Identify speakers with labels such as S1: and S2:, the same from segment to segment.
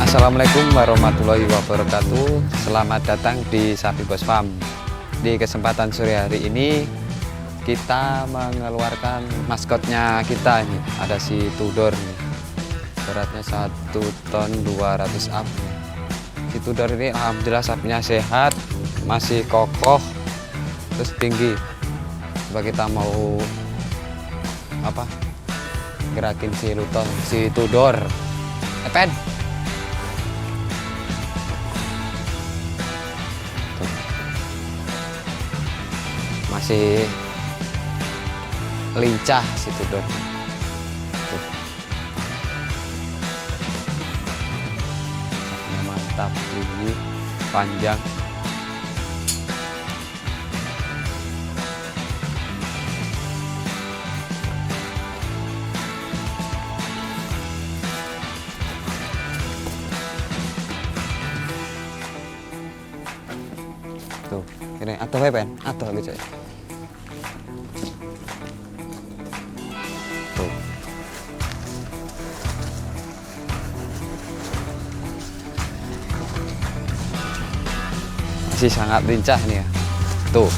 S1: Assalamualaikum warahmatullahi wabarakatuh. Selamat datang di Sapi Bos Farm. Di kesempatan sore hari ini kita mengeluarkan maskotnya kita ini. Ada si Tudor nih. Beratnya 1 ton 200 up. Si Tudor ini alhamdulillah sapinya sehat, masih kokoh, terus tinggi. Coba kita mau gerakin si Tudor. Epen. Masih lincah si Tudor. Tuh. Mantap, tinggi, panjang. Tuh, ini atau pen, atau gitu. Tuh. Masih sangat lincah nih ya. Tuh.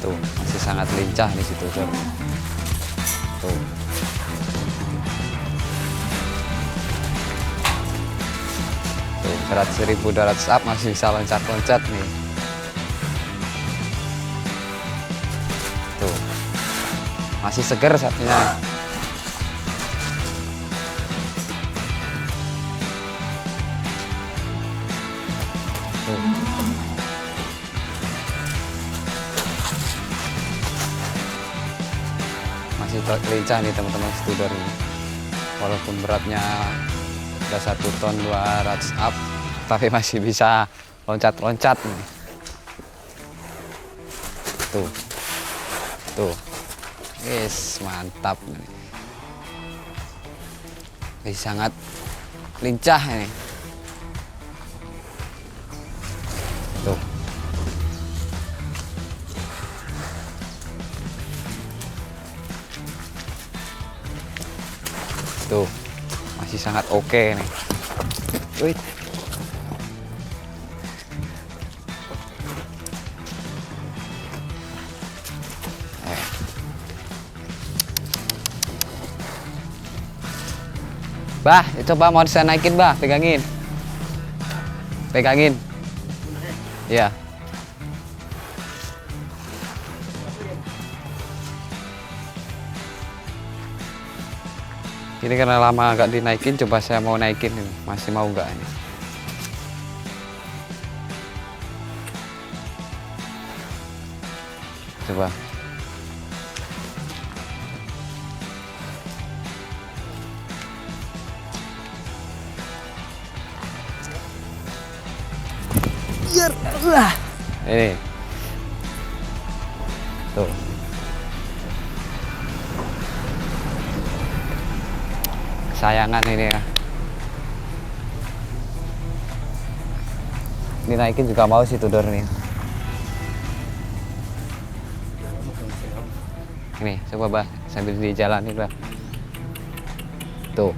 S1: Tuh, masih sangat lincah nih si Tudor. Tuh. Berat 1200 up, masih bisa loncat-loncat nih. Tuh. Masih seger sapinya. Tuh. Masih lincah nih teman-teman Tudor ini. Walaupun beratnya udah 1 ton 200 up, tapi masih bisa loncat-loncat nih. Tuh. Tuh. Yes, mantap nih. Ini sangat lincah nih. Tuh. Tuh. Masih sangat oke nih. Wih. Bah, coba mau saya naikin, bah, pegangin. Pegangin. Iya. Ini karena lama nggak dinaikin, coba saya mau naikin ini. Masih mau nggak ini? Coba. Ini. Tuh. Sayangan ini ya. Dinaikin juga mau si Tudor nih. Ini coba bah sambil dijalanin bah. Tuh.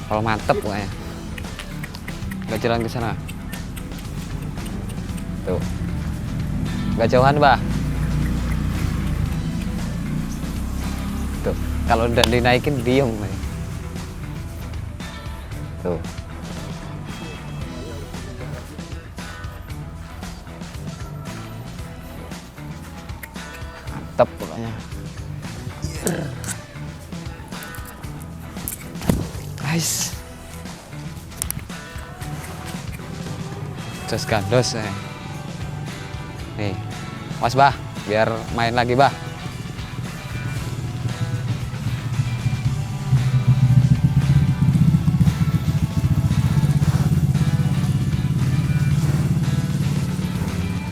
S1: Kalau mantep pokoknya. Nggak jalan ke sana. Tuh. Nggak jauhan, bah. Tuh. Kalau udah dinaikin diem. Tuh. Mantep pokoknya. Guys. Jos gandos nih. Nih. Mas bah, biar main lagi bah.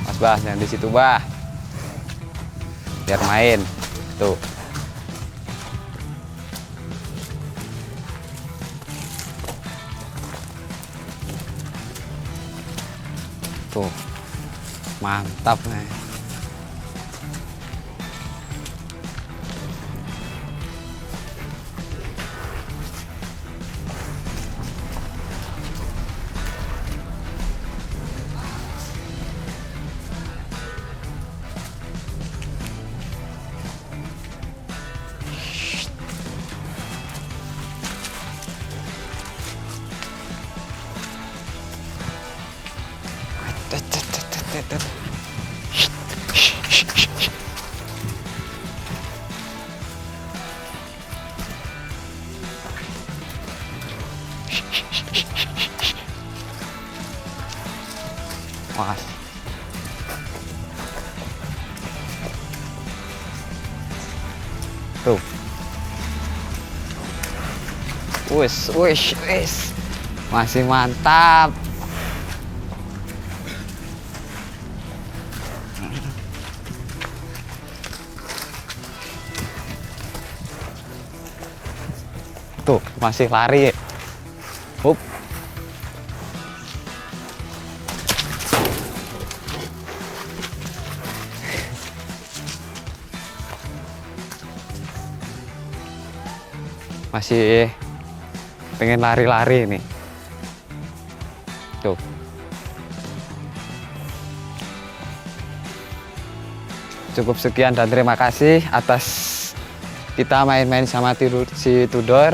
S1: Mas bah, yang di situ bah. Biar main. Tuh. Tuh, mantap nih. Wah. Tuh. Wis. Masih mantap. Tuh, masih lari. Hup. Masih pengen lari-lari nih. Tuh. Cukup sekian dan terima kasih atas kita main-main sama si Tudor.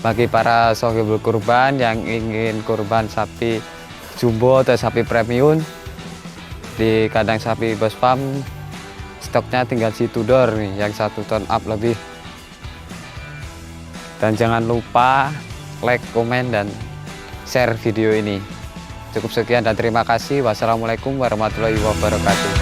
S1: Bagi para sahibul kurban yang ingin kurban sapi jumbo atau sapi premium di kandang sapi Bos Farm, stoknya tinggal si Tudor nih yang 1 ton up lebih. Dan jangan lupa like, komen, dan share video ini. Cukup sekian dan terima kasih. Wassalamualaikum warahmatullahi wabarakatuh.